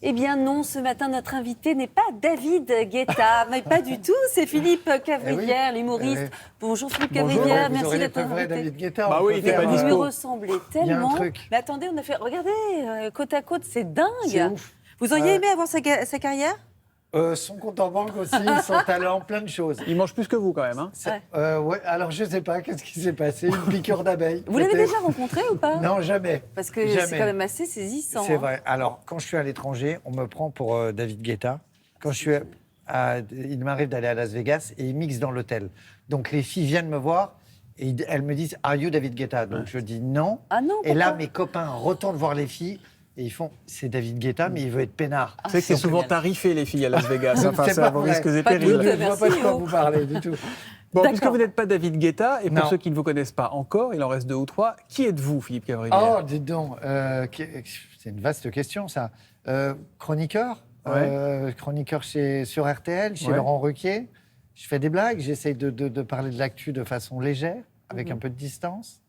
Eh bien non, ce matin, notre invité n'est pas David Guetta, mais pas du tout, c'est Philippe Cavrivière, l'humoriste. Bonjour Philippe Cavrivière, merci d'être vrai invité. David Guetta. Bah oui, il était pas Vous lui dispo. ressemblez Il y a un tellement. truc. Mais attendez, on a fait, regardez, côte à côte, c'est dingue. C'est ouf. Vous auriez aimé avoir sa carrière? Son compte en banque aussi, son talent, plein de choses. Il mange plus que vous quand même. Hein. Ouais, alors je sais pas, qu'est-ce qui s'est passé? Une piqûre d'abeille. Vous l'avez peut-être. déjà rencontré ou pas? Non, jamais. Parce que Jamais. c'est quand même assez saisissant. C'est hein. vrai. Alors, quand je suis à l'étranger, on me prend pour David Guetta. Quand je suis il m'arrive d'aller à Las Vegas et ils mixent dans l'hôtel. Donc, les filles viennent me voir et elles me disent « Are you David Guetta ?» Donc, je dis non. Ah non, Et là, pourquoi mes copains retournent voir les filles et ils font « C'est David Guetta, mais il veut être peinard. Vous savez que c'est souvent génial. tarifé les filles à Las Vegas. Enfin, C'est ça pas vous vrai. risque et Pas périls. toutes. Je ne vois Merci, pas de quoi oh. vous parlez du tout. Bon, D'accord. puisque vous n'êtes pas David Guetta, et pour Non. ceux qui ne vous connaissent pas encore, il en reste 2 ou 3, qui êtes-vous, Philippe Cavrivière? Oh, dites donc, c'est une vaste question, ça. Chroniqueur, chroniqueur sur RTL, chez Ouais. Laurent Ruquier. Je fais des blagues, j'essaye de parler de l'actu de façon légère, avec un peu de distance,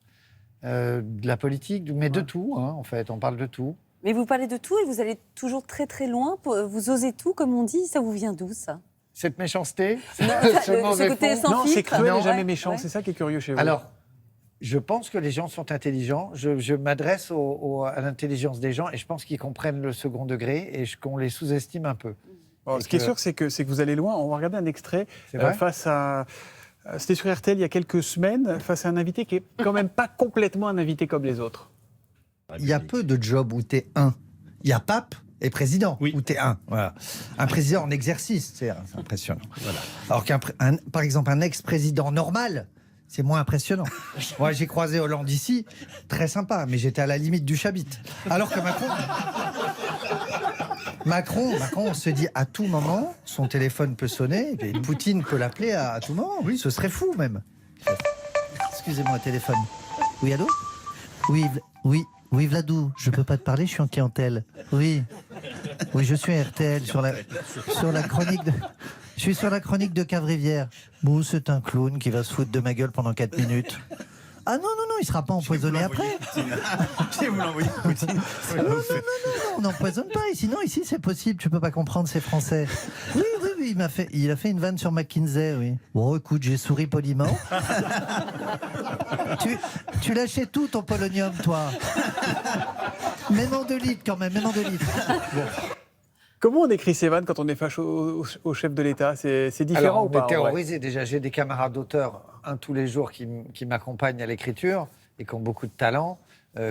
de la politique, mais de tout, hein, en fait, on parle de tout. Mais vous parlez de tout et vous allez toujours très très loin. Vous osez tout, comme on dit. Ça vous vient d'où, ça? Cette méchanceté, Ce mauvais côté fond. sans Non, c'est filtre. cruel Non, et jamais ouais, méchant. ouais. C'est ça qui est curieux chez vous. Alors, je pense que les gens sont intelligents. Je m'adresse à l'intelligence des gens et je pense qu'ils comprennent le second degré et qu'on les sous-estime un peu. Bon, et ce qui est que- sûr, c'est que vous allez loin. On va regarder un extrait C'est vrai face à... C'était sur RTL il y a quelques semaines, face à un invité qui est quand même pas complètement un invité comme les autres. Il y a peu de jobs où t'es un. Il y a pape et président où t'es un. Voilà. Un président en exercice, c'est impressionnant. Voilà. Alors par exemple, un ex-président normal, c'est moins impressionnant. Moi, j'ai croisé Hollande ici, très sympa, mais j'étais à la limite du chabit. Alors que Macron, on se dit à tout moment, son téléphone peut sonner, et Poutine peut l'appeler à tout moment. Oui, ce serait fou même. Excusez-moi, téléphone. Oui, allô? Oui, Vladou, je peux pas te parler, je suis en clientèle. Oui, je suis à RTL sur la chronique de... Je suis sur la chronique de Cavrivière. Bon, c'est un clown qui va se foutre de ma gueule pendant 4 minutes. Ah non, il sera pas empoisonné après. Je vais vous l'envoyer, Poutine. Non, on n'empoisonne pas ici. Non, ici c'est possible, tu peux pas comprendre, c'est français. Oui, il a fait une vanne sur McKinsey, oui. Bon, écoute, j'ai souri poliment. tu lâchais tout ton polonium, toi. Même en 2 litres quand même, même en 2 litres. Comment on décrit ces vannes quand on est face au chef de l'État? C'est différent Alors, ou on pas est en vrai terrorisé. Déjà, j'ai des camarades d'auteurs, un tous les jours, qui m'accompagnent à l'écriture et qui ont beaucoup de talent.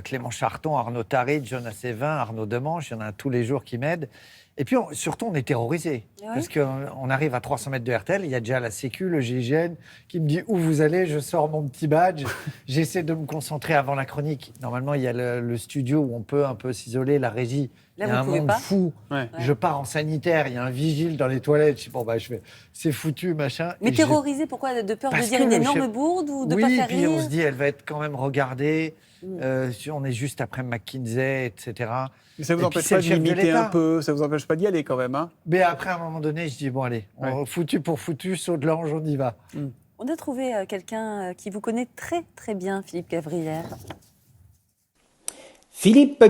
Clément Charton, Arnaud Tarid, Jonas Sévin, Arnaud Demange, il y en a un tous les jours qui m'aident. Et puis, surtout, on est terrorisé. Ouais. Parce qu'on arrive à 300 mètres de RTL, il y a déjà la Sécu, le GIGN, qui me dit où vous allez, je sors mon petit badge, j'essaie de me concentrer avant la chronique. Normalement, il y a le studio où on peut un peu s'isoler, la régie. Là, il y a vous un pouvez monde pas. fou. Ouais. Je pars en sanitaire, il y a un vigile dans les toilettes. Je dis, bon, je fais, c'est foutu, machin. Mais Et terrorisé, pourquoi? De peur de Parce dire que une le énorme chef- bourde ou de oui, pas et faire puis on rire? se dit, elle va être quand même regardée. On est juste après McKinsey, etc. Mais ça vous Et empêche puis, c'est pas le de chef de limiter l'État. un peu, ça vous empêche pas d'y aller quand même, hein? Mais après, à un moment donné, je dis, bon, allez, Ouais. foutu pour foutu, saut de l'ange, on y va. On a trouvé quelqu'un qui vous connaît très très bien, Philippe Cavrivière. Philippe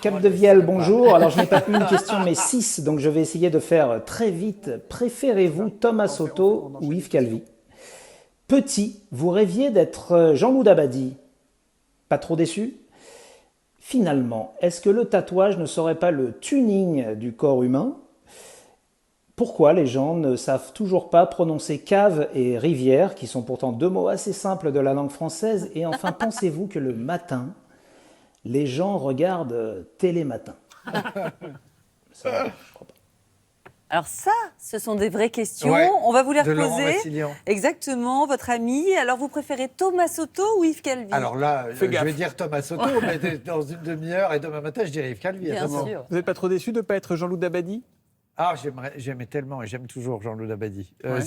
Capdevielle, bonjour. Alors, je n'ai pas une question, mais 6, donc je vais essayer de faire très vite. Préférez-vous Thomas Soto ou Yves Calvi? Petit, vous rêviez d'être Jean-Loup Dabadi. Pas trop déçu? Finalement, est-ce que le tatouage ne serait pas le tuning du corps humain? Pourquoi les gens ne savent toujours pas prononcer cave et rivière, qui sont pourtant 2 mots assez simples de la langue française? Et enfin, pensez-vous que le matin, les gens regardent Télématin? Ça, je crois pas. Alors ça, ce sont des vraies questions. Ouais, On va vous les de Laurent reposer. Vassilian. Exactement, votre ami. Alors vous préférez Thomas Soto ou Yves Calvi? Alors là, Fais je gaffe. vais dire Thomas Soto, mais dans une demi-heure et demain matin, je dirais Yves Calvi. Bien attention. sûr. Vous n'êtes pas trop déçu de ne pas être Jean-Loup Dabadi? Ah, j'aimais tellement et j'aime toujours Jean-Loup Dabadi. Ouais.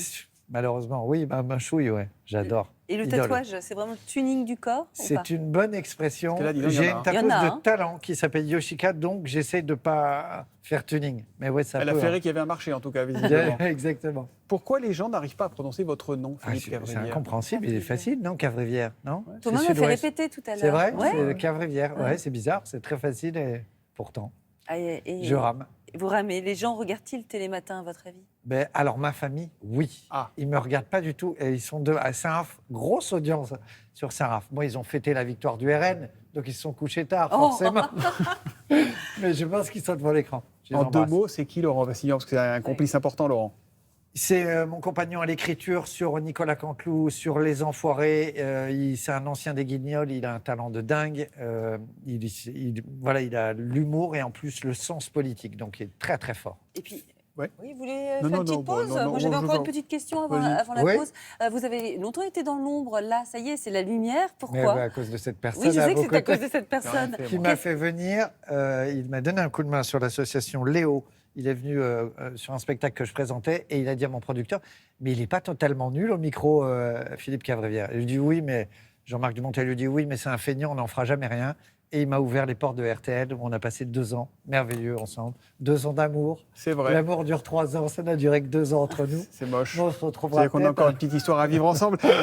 Malheureusement, oui, ma chouille, ouais, j'adore. Et le Idole. tatouage, c'est vraiment le tuning du corps ou pas? C'est une bonne expression. Parce que là, dis donc, il y en J'ai a, une hein. Il y en tatoueuse a, de hein. talent qui s'appelle Yoshika, donc j'essaie de ne pas faire tuning. Mais ouais, ça Elle a peut. ferré qu'il y avait un marché, en tout cas, visiblement. Exactement. Pourquoi les gens n'arrivent pas à prononcer votre nom, Ah, Philippe c'est Cavrivière? incompréhensible, il est facile, non, Cavrivière, non Thomas C'est m'a fait sud-ouest. répéter tout à l'heure. C'est vrai, Ouais. c'est Cavrivière. Ouais, c'est bizarre, c'est très facile. Et... pourtant. Et Je rame. vous ramez. Les gens regardent-ils Télématin, à votre avis? Ben, alors, ma famille, oui. Ah. Ils ne me regardent pas du tout. Et ils sont à Saint-Raph, grosse audience sur Saint-Raph. Moi, ils ont fêté la victoire du RN, donc ils se sont couchés tard, Oh. forcément. Mais je pense qu'ils sont devant l'écran. Je les En 2 embrasse. mots, c'est qui Laurent Vassignan? Parce que c'est un complice important, Laurent. C'est mon compagnon à l'écriture sur Nicolas Canteloup, sur Les Enfoirés. C'est un ancien des Guignols, il a un talent de dingue. Voilà, il a l'humour et en plus le sens politique, donc il est très très fort. Et puis, Ouais. oui, vous voulez Non, faire non, une petite non, pause? non, non, Moi, j'avais je encore veux- une petite question avant Vas-y. la Oui. pause. Vous avez longtemps été dans l'ombre. Là, ça y est, c'est la lumière. Mais Pourquoi? à cause de cette personne Oui, je à sais que vos c'est à côtés cause de cette personne. Rien fait, qui m'a fait venir. Il m'a donné un coup de main sur l'association Léo. Il est venu sur un spectacle que je présentais et il a dit à mon producteur, mais il n'est pas totalement nul au micro, Philippe Cavrivière. Et je lui dis oui, mais Jean-Marc Dumontel lui dit oui, mais c'est un feignant, on n'en fera jamais rien. Et il m'a ouvert les portes de RTL, où on a passé 2 ans merveilleux ensemble. 2 ans d'amour. C'est vrai. L'amour dure 3 ans, ça n'a duré que 2 ans entre nous. C'est moche. On se retrouvera C'est-à-dire qu'on a peut-être. encore une petite histoire à vivre ensemble.